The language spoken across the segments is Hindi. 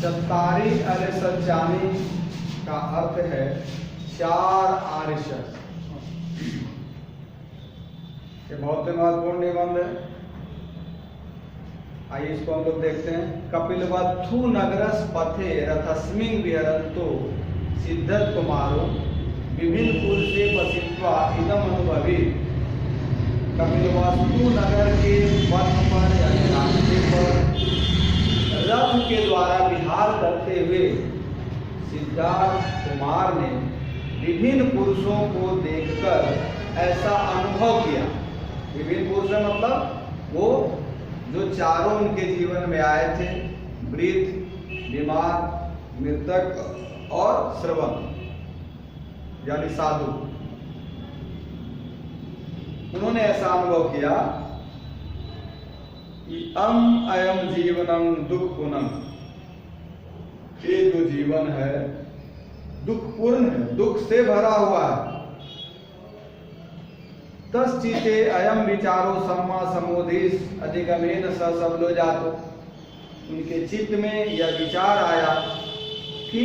चत्तारी आर्य सत्यानि का अर्थ है 4 आर्य सत्य। ये बहुत ही महत्वपूर्ण निबंध है। आइए इसको हम लोग देखते हैं। कपिलवत्थु नगरस पथे रथस्मिन् विहरन्तो सिद्धत कुमारो विभिन्न कुल से पसित्वा इदम अनुभवी। कपिलवस्तु नगर के पथ पर यानी रास्ते पर रथ के द्वारा विहार करते हुए सिद्धार्थ कुमार ने विभिन्न पुरुषों को देखकर ऐसा अनुभव किया। विभिन्न पुरुष मतलब वो जो चारों उनके जीवन में आए थे, वृद्ध, बीमार, मृतक और श्रवण यानी साधु। उन्होंने ऐसा अनुभव किया कि अयम जीवनम दुःखपूर्णम, ये जो जीवन है दुःखपूर्ण है, दुख से भरा हुआ है। तश्चिते अयम विचारो सम्मा समोधिस अधिगमेन स सबलो जातो। उनके चित्त में यह विचार आया कि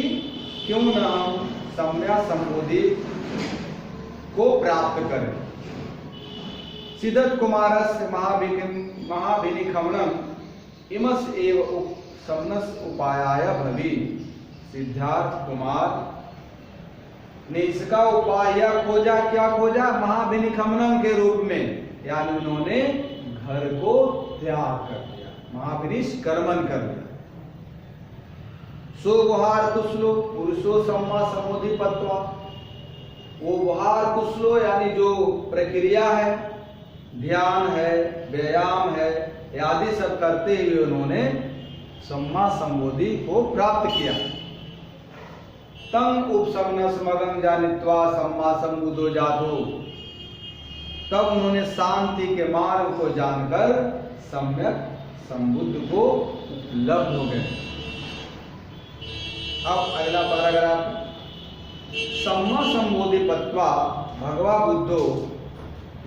क्यों न हम सम्या संबोधि को प्राप्त करें। सिद्धत कुमारस्य महाभिनिखमनम इमस एव समनस उपायाय भवि। सिद्धार्थ कुमार ने इसका उपाय खोजा। क्या खोजा? महाभिनिखमनम के रूप में, यानी उन्होंने घर को त्याग कर दिया, महाभिनिष्कर्मण कर दिया। सो वहार कुशलो पुरुषो सम्मा समोधि पत्वा। वो वहार कुशलो यानी जो प्रक्रिया है, ध्यान है, व्यायाम है, आदि सब करते हुए उन्होंने सम्मा संबोधि को प्राप्त किया। तम उपशमनस मगन जानित्वा सम्मा संबुद्धो जातो। तब उन्होंने शांति के मार्ग को जानकर सम्यक संबुद्ध को उपलब्ध हो गए। अब अगला पैराग्राफ। सम्मा संबोधि पत्वा भगवा बुद्धो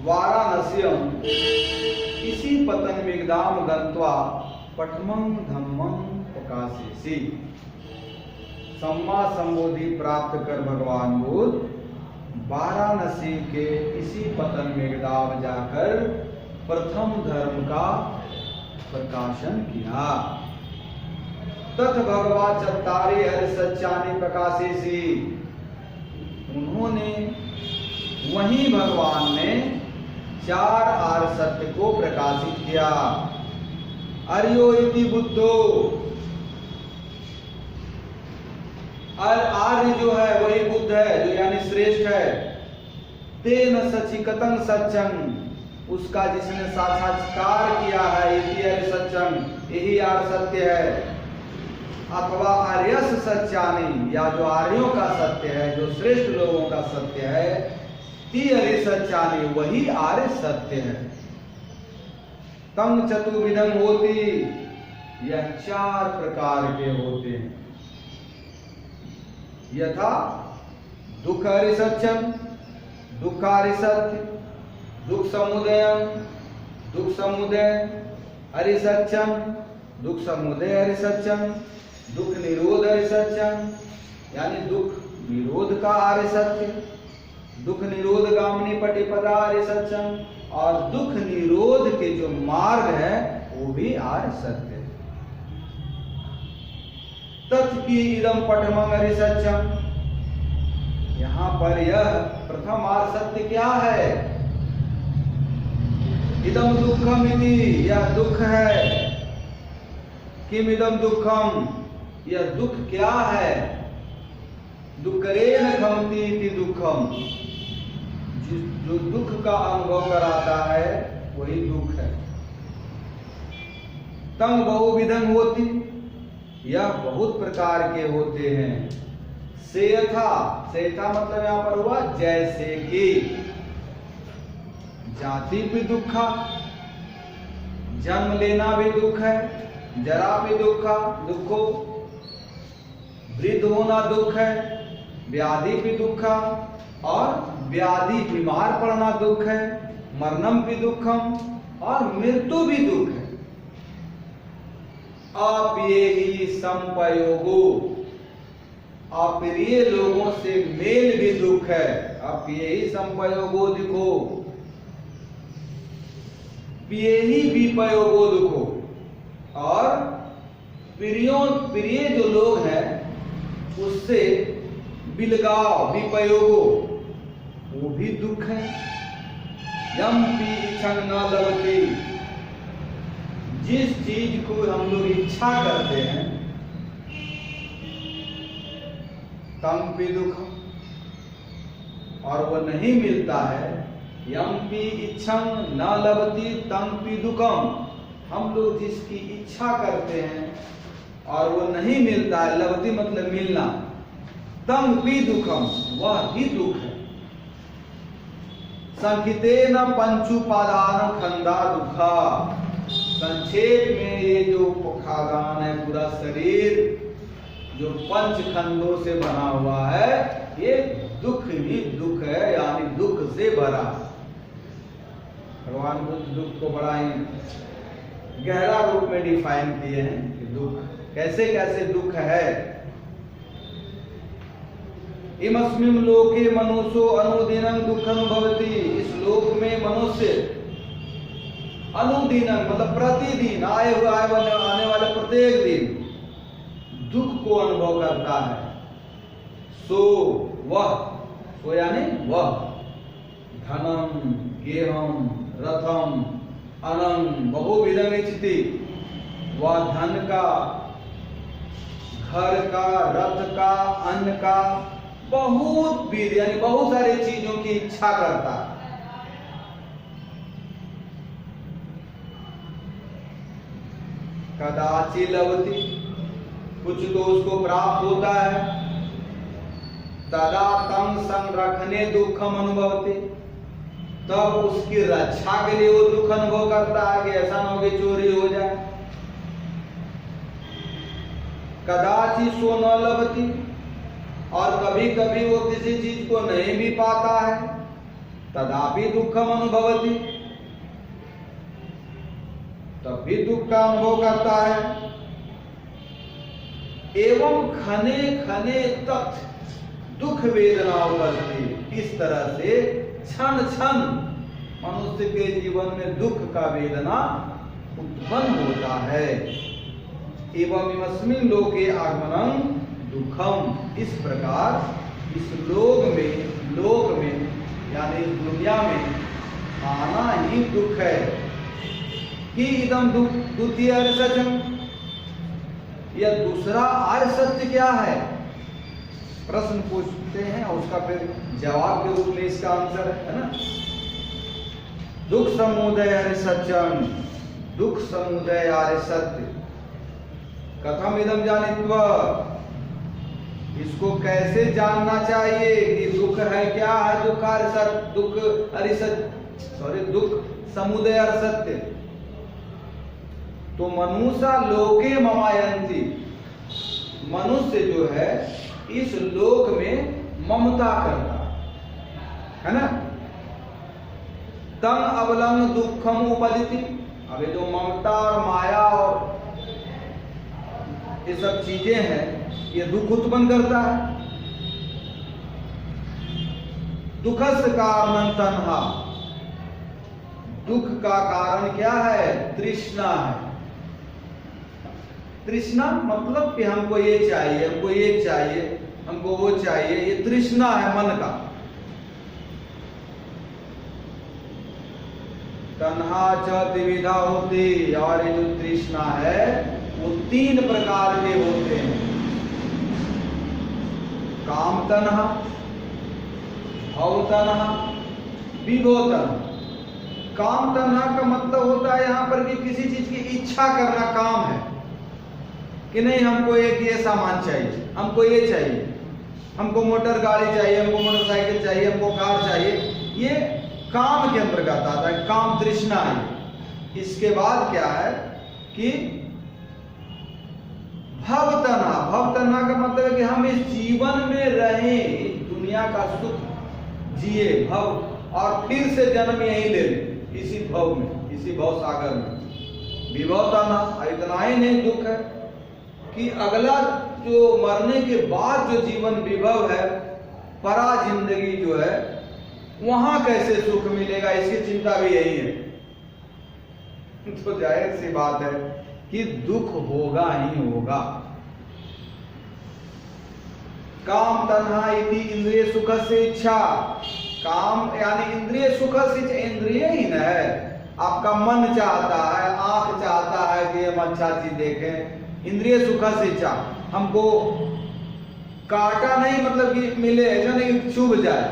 वाराणस्यम इसी पतन विगदाम गंत्वा पठमं धम्मं प्रकाशेसी। सम्मा संबोधि प्राप्त कर भगवान बुद्ध वाराणसी के इसी पतन मेघदाम जाकर प्रथम धर्म का प्रकाशन किया। तथ भगवा चत्तारी हरि सत्यानि प्रकाशेसी। उन्होंने वहीं भगवान ने 4 आर्य सत्य को प्रकाशित किया। अर्यो इति बुद्धो, और आर्य जो है वही बुद्ध है, जो यानी श्रेष्ठ है। तेन सचिकतं सत्यं, उसका जिसने साक्षात्कार किया है, इति आर्य सत्यं, यही आर्य सत्य है। अथवा आर्यस सत्यानि, या जो आर्यों का सत्य है, जो श्रेष्ठ लोगों का सत्य है, ती आर्य सत्यानि, वही आर्य सत्य है। तम चतुर्विधम होती, यह 4 प्रकार के होते हैं। यथा दुःखारि सत्यम, दुःखारि सत्य, दुःख समुदयम, दुःख समुदय हरि सत्यम, दुःख समुदय हरि सत्यम, दुःख निरोध हरि सत्यम, यानी दुःख निरोध का आर्य सत्य, दुःख निरोध गामिनी पटिपदा हरि सत्यम, और दुःख निरोध के जो मार्ग है वो भी आर्य सत्य। तत्की इदम पठमं हरि सत्यम, यहाँ पर यह प्रथम आर्य सत्य क्या है? इदम दुःखम इति, यह दुख है। किम इदम दुःखम, यह दुख क्या है? दुःखरेण खमति इति दुःखम, जो दुख का अनुभव कराता है वही दुख है। तंग बहुविधम होती, यह बहुत प्रकार के होते हैं। सेयथा, सेयथा मतलब यहां पर हुआ जैसे कि। जाति भी दुखा, जन्म लेना भी दुख है, जरा भी दुखो, वृद्ध होना दुख है, व्याधि भी दुखा, और व्याधि बीमार पड़ना दुख है, मरणम भी दुखम, और मृत्यु भी दुख है। अप्रिय संपयोगो, अप्रिय लोगों से मेल भी दुख है। अप्रिय संपयोगो दुखो, प्रिय विपयोगो दुखो। और प्रिय जो लोग हैं उससे बिलगाव विपयोगो, वो भी दुख है। यम पी इच्छन न लभते, जिस चीज को हम लोग इच्छा करते हैं तम पी दुखम, और वो नहीं मिलता है। यम पी इच्छन न लभती तम पी दुखम, हम लोग जिसकी इच्छा करते हैं और वो नहीं मिलता है, लभती मतलब मिलना, तम पी दुखम, वह भी दुख है। संकितेन पंचुपादान खंदा दुखा, संक्षेप में ये जो उपादान है, पूरा शरीर जो पंच खंडों से बना हुआ है, ये दुख ही दुख है, यानी दुख से भरा। भगवान बुद्ध दुख को बड़ा ही गहरा रूप में डिफाइन किए हैं कि दुख कैसे कैसे दुख है। इमस्मिन् लोके मनुष्यो अनुदिनं दुःखं भवति, इस लोक में मनुष्य अनुदिनं मतलब प्रतिदिन आने वाले प्रत्येक दिन दुख को अनुभव करता है। सो वह यानी वह धनम गेहम रथम अनंग बहुविधम इच्छति, वह धन का, घर का, रथ का, अन्न का, बहुत विध यानी बहुत सारी चीजों की इच्छा करता है। कदाचि लभति, कुछ तो उसको प्राप्त होता है। तदा तम संरक्षणे दुखम अनुभवति, तब उसकी रक्षा के लिए वो दुख अनुभव करता है कि ऐसा न हो कि चोरी हो जाए। कदाचि सो न लभति, और कभी कभी वो किसी चीज को नहीं भी पाता है। तदापि दुखम अनुभवति, तब भी दुख का अनुभव करता है। एवं खने खने तत् दुख वेदना उपजती, इस तरह से क्षण क्षण मनुष्य के जीवन में दुख का वेदना उत्पन्न होता है। एवं इमस्मिन् लोके आगमनं दुखम, इस प्रकार इस लोक में यानी इस दुनिया में आना ही दुख है। कि इदम दुख द्वितीय आर्य सत्यम, यह दूसरा आर्य सत्य क्या है? प्रश्न पूछते हैं और उसका फिर जवाब के रूप में इसका आंसर है ना। दुख समुदय आर्य सत्यम, दुख समुदय आर्य सत्य। कथम इदम जानित्वा, इसको कैसे जानना चाहिए कि दुख है क्या है? दुख आर्य सत्य, दुख समुदय आर्य सत्य। तो मनुष्य लोके ममायन्ति, मनुष्य जो है इस लोक में ममता करता है ना। तम अवलंग दुखम उपदिति, अब ये जो ममता और माया और ये सब चीजें हैं, ये दुख उत्पन्न करता है। दुखस्य कारणं तन्हा, दुख का कारण क्या है? तृष्णा है। तृष्णा मतलब कि हमको ये चाहिए, हमको ये चाहिए, हमको वो चाहिए, ये तृष्णा है मन का। तन्हा च द्विविधा होती, और ये जो तृष्णा है वो तीन प्रकार के होते हैं। काम तन्हा, भव तन्हा, विभव तन्हा। काम तन्हा का मतलब होता है यहाँ पर कि किसी चीज की इच्छा करना काम है, कि नहीं हमको एक ये सामान चाहिए, हमको ये चाहिए, हमको मोटर गाड़ी चाहिए, हमको मोटरसाइकिल चाहिए, हमको कार चाहिए, ये काम के अंतर्गत आता है, काम तृष्णा है। इसके बाद क्या है कि भव तन्हा, भव तन्हा का मतलब है कि हम इस जीवन में रहें, दुनिया का सुख जिए, भव, और फिर से जन्म यहीं ले लें, इसी भव में, इसी भव सागर में, विभव तन्हा, इतना ही नहीं दुख है कि अगला जो मरने के बाद जो जीवन विभव है, परा जिंदगी जो है, वहां कैसे सुख मिलेगा, इसकी चिंता भी यही है। तो जाहिर सी बात है कि दुख होगा ही होगा। काम तन्हा इति इंद्रिय सुख से इच्छा, काम यानी इंद्रिय सुख से, इंद्रिय ही न है, आपका मन चाहता है, आंख चाहता है कि हम अच्छा चीज देखें, इंद्रिय सुख से इच्छा। हमको काटा नहीं मतलब कि मिले, ऐसा नहीं कि चुभ जाए,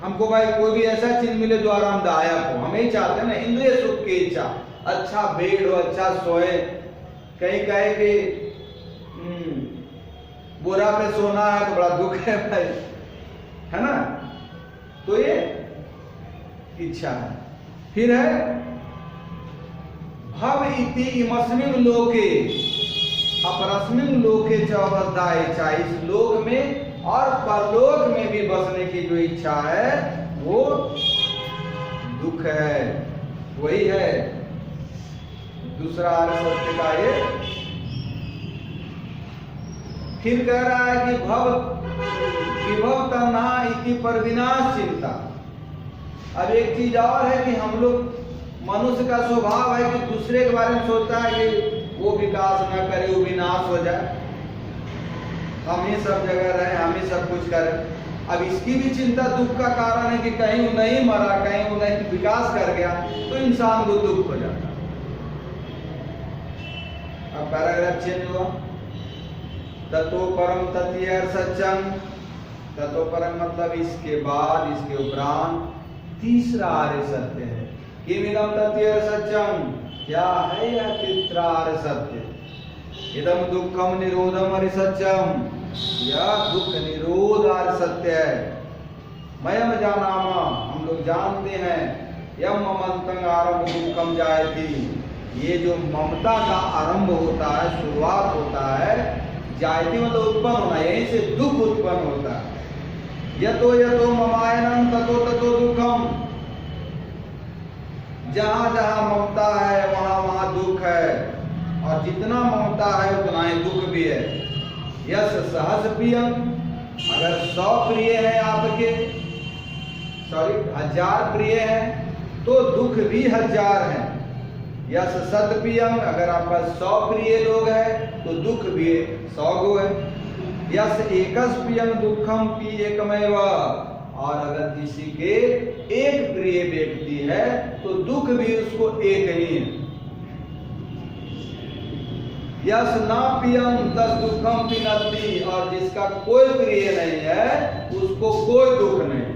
हमको भाई कोई भी ऐसा चीज मिले जो आरामदायक हो, हम यही चाहते हैं ना, इंद्रिय सुख की इच्छा। अच्छा बेड हो, अच्छा सोए, कहीं कहे कि बुरा पे सोना है तो बड़ा दुख है भाई, है ना, तो ये इच्छा है। फिर है भव इति इमस्मिन् लोके अपरस्मिन् लोके च अवस्था इच्छा, इस लोक में और परलोक में भी बसने की जो इच्छा है वो दुख है, वही है दूसरा आर्य सत्य का ये। फिर कह रहा है कि विभव तन्हा इति पर विनाश चिंता। अब एक चीज और है कि हम लोग, मनुष्य का स्वभाव है कि दूसरे के बारे में सोचता है कि वो विकास न करे, वो विनाश हो जाए, हम ही सब जगह रहे, हम ही सब कुछ करें। अब इसकी भी चिंता दुख का कारण है कि कहीं वो नहीं मरा, कहीं वो नहीं विकास कर गया, तो इंसान को दुख हो जाता। अब पैराग्राफ चेंज हुआ, ततो परम तत्य सत्यम, ततो परम मतलब इसके बाद, इसके उपरांत तीसरा आर्य सत्य है। किमिदम तत्य सत्यम, क्या है यह तीसरा आर्य सत्य? इदम दुखम निरोधम आर्य सत्यम, यह दुख निरोध आर्य सत्य है। मयम जानामा, हम लोग जानते हैं, यम ममंतं आरंभ दुखम जायति, ये जो ममता का आरंभ होता है, शुरुआत होता है, जायति मतलब उत्पन्न होना, यहीं से दुख उत्पन्न होता है। यतो यतो ममायनम ततो ततो दुखम, जहां जहां ममता है वहां वहां दुख है, और जितना ममता है उतना ही दुख भी है। यस सहज प्रियम, अगर 100 प्रिय है आपके, 1000 प्रिय है तो दुख भी 1000 है। यस सत प्रियम, अगर आपका 100 प्रिय लोग है तो दुख भी 100 गो है। यस एकस प्रियम दुखम पी एकमेव, और अगर किसी के एक प्रिय व्यक्ति है तो दुख भी उसको एक ही है। यस ना प्रियम तस दुखम पिनत्ति, और जिसका कोई प्रिय नहीं है उसको कोई दुख नहीं।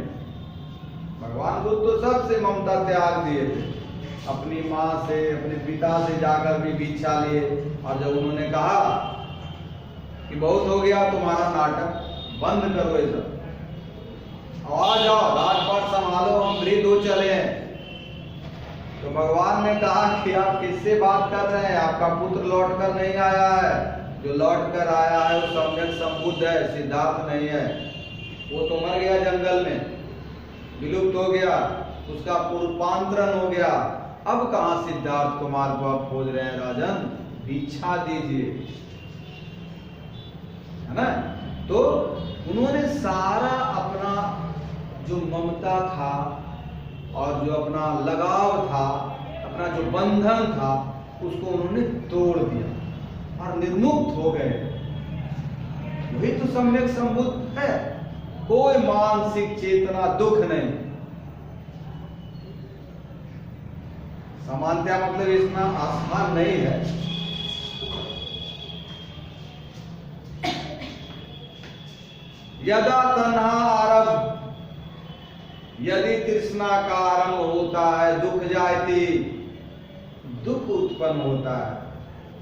भगवान बुद्ध तो सबसे ममता त्याग दिए थे, अपनी माँ से, अपने पिता से जाकर भी भिक्षा लिए, और जब उन्होंने कहा कि बहुत हो गया तुम्हारा नाटक, बंद करो ये सब, आ जाओ राजपाट संभालो, हम वृद्ध हो चले हैं, तो भगवान ने कहा कि आप किससे बात कर रहे हैं, आपका पुत्र लौट कर नहीं आया है, जो लौट कर आया है वो सम्यक संबुद्ध है, सिद्धार्थ नहीं है। वो तो मर गया जंगल में, विलुप्त हो गया, उसका पूर्वांतरण हो गया। अब कहां सिद्धार्थ कुमार को आप खोज रहे हैं राजन, भिक्षा दीजिए, है ना। तो उन्होंने सारा अपना जो ममता था और जो अपना लगाव था, अपना जो बंधन था, उसको उन्होंने तोड़ दिया और निर्मुक्त हो गए। वही तो सम्यक संबुद्ध है, कोई मानसिक चेतना, दुख नहीं। सामान्यतः मतलब इतना आसान नहीं है। यदा तन्हा आरभ, यदि तृष्णा का आरंभ होता है, दुख जायती, दुख उत्पन्न होता है।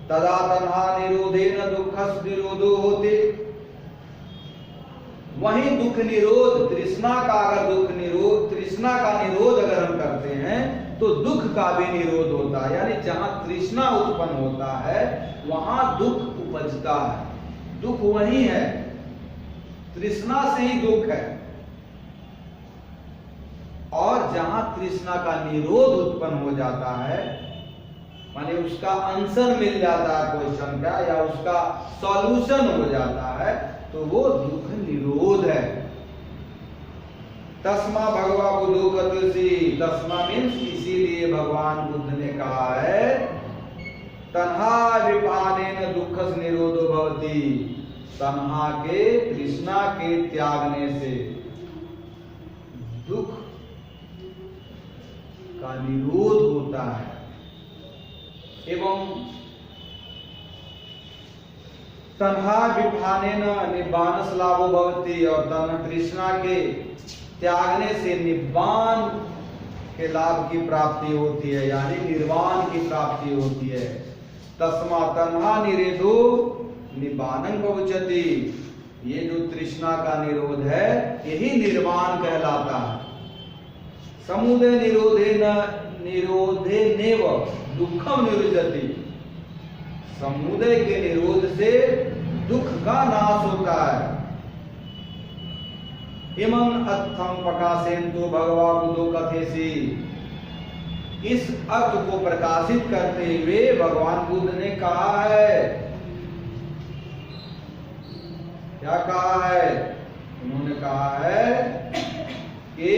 तदा तन्हा निरोधेन दुखस् निरोधो होते, वहीं दुख निरोध, तृष्णा का अगर दुख निरोध, तृष्णा का निरोध अगर हम करते हैं तो दुख का भी निरोध होता है। यानी जहां तृष्णा उत्पन्न होता है वहां दुख उपजता है, दुख वही है, तृष्णा से ही दुख है। और जहां तृष्णा का निरोध उत्पन्न हो जाता है माने उसका आंसर मिल जाता है क्वेश्चन का, या उसका सॉल्यूशन हो जाता है, तो वो दुख निरोध है। तस्मा भगवा बुद्धू कतुसी, तस्मा मीन्स इसीलिए भगवान बुद्ध ने कहा है तन्हा विपानेन दुःखस् निरोधो भवति, तन्हा के तृष्णा के त्यागने से दुख का निरोध होता है। एवं तन्हा विपानेन निब्बानस् लाभो भवति, और तन्हा तृष्णा के त्यागने से निब्बान के लाभ की प्राप्ति होती है, यानी निर्वाण की प्राप्ति होती है। तस्मा तन्हा निरोधो निब्बानं भवति, ये जो तृष्णा का निरोध है यही निर्वाण कहलाता है। समुदय निरोधे नेव दुखम निरुद्धति, समुदय के निरोध से दुख का नाश होता है। इमं अर्थम प्रकाशेन्तु भगवा बुद्धो कथेसी, इस अर्थ को प्रकाशित करते हुए भगवान बुद्ध ने कहा है, क्या कहा है? उन्होंने कहा है कि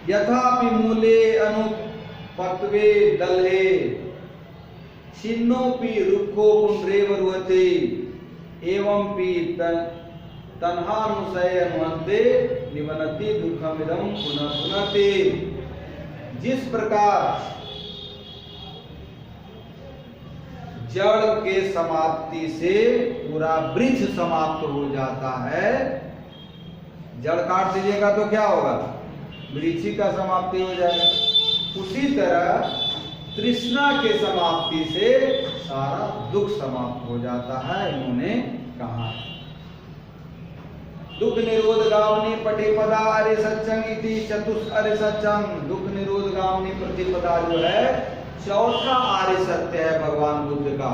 यथापि मूले अनुपत्वे दल्हे छिन्नोपि रुक्खो पुनरेव रुहते एवं पि तन्हानुसय अनुहन्ते निवनति दुःखमिदं पुनः पुनते। जिस प्रकार जड़ के समाप्ति से पूरा वृक्ष समाप्त हो जाता है, जड़ काट दीजिएगा तो क्या होगा? वृक्ष का समाप्ति हो जाएगा। उसी तरह तृष्णा के समाप्ति से सारा दुख समाप्त हो जाता है, इन्होंने कहा। दुख निरोध गावनी पटिपदा अरे सच्चंग इति चतुष अरे सच्चंग, दुख निरोध गावनी प्रतिपदा जो है चौथा आर्य सत्य है भगवान बुद्ध का।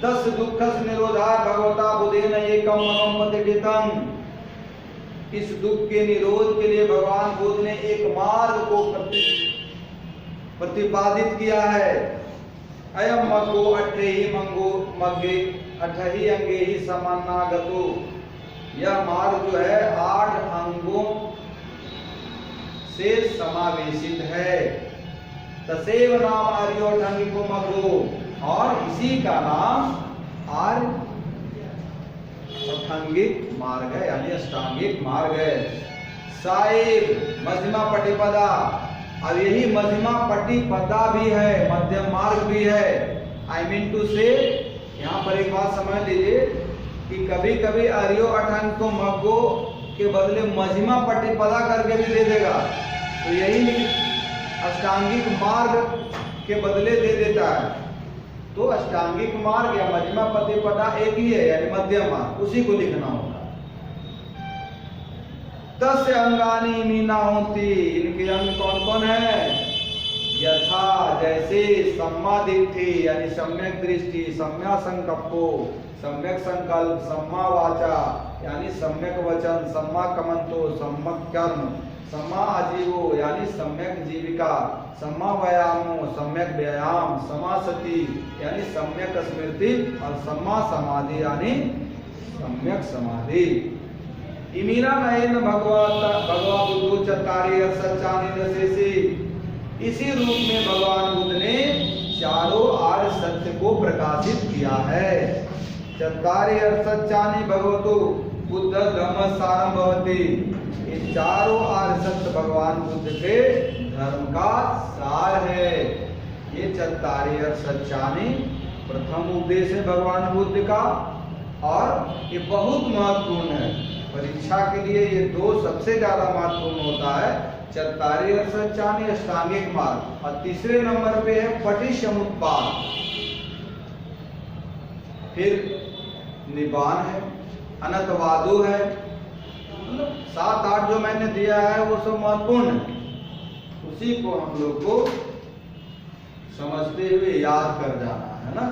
10 दुखस निरोधा भगवता बुद्धेन एकम मनोम प्रतिष्ठितम्, इस दुख के निरोध के लिए भगवान बुद्ध ने एक मार्ग को प्रतिपादित किया है। अयम मग्गो अट्ठेहि मंगो मग्गे अट्ठहि अंगे ही समानागतो, यह मार्ग जो है 8 अंगों से समावेशित है। तसेव नाम आर्योठांगिको मग्गो, और इसी का नाम आर्य अष्टांगिक मार्ग है, यानी अष्टांगिक मार्ग है। साइब मध्यमा पटिपदा, और यही मध्यमा पटिपदा भी है, मध्यम मार्ग भी है। आई मीन टू से, यहाँ पर एक बात समझ लीजिए कि कभी कभी आर्यो अठांग को मग्गो के बदले मध्यमा पटिपदा करके भी दे देगा, तो यही अष्टांगिक मार्ग के बदले दे देता है। तो अष्टांगिक मार्ग या मध्यमा प्रतिपदा एक ही है, यानी मध्यम मार्ग, उसी को लिखना होगा। तस्य अंगानी मीना होती, इनके अंग कौन कौन है? यथा जैसे सम्मा दिट्ठी यानी सम्यक दृष्टि, सम्या संकल्पो सम्यक संकल्प, सम्मा वाचा यानी सम्यक वचन, सम्मा कमंतो सम्यक कर्म, सम्मा आजीवो यानी सम्यक जीविका, सम्मा व्यायामो सम्यक व्यायाम, सम्मा सती यानी सम्यक स्मृति, और सम्मा समाधि यानी सम्यक समाधि। इमीना नयन भगवा बुद्धो चत्तारि सच्चानि दशेसि, इसी रूप में भगवान बुद्ध ने चारों आर्य सत्य को प्रकाशित किया है। चत्तारि सच्चानि भगवतो बुद्ध धम्म सारम भवति, ये चारों आर्य सत्य भगवान बुद्ध के धर्म का सार है। ये चत्तारि सच्चानि प्रथम उपदेश है भगवान बुद्ध का, और ये बहुत महत्वपूर्ण है। परीक्षा के लिए ये 2 सबसे ज्यादा महत्वपूर्ण होता है, चत्तारि सच्चानि अष्टांगिक मार्ग, और तीसरे नंबर पे है पटिसमुत्पाद, फिर निब्बान है, अनंतवादो है। 7-8 जो मैंने दिया है वो सब महत्वपूर्ण है, उसी को हम लोग को समझते हुए याद कर जाना है ना।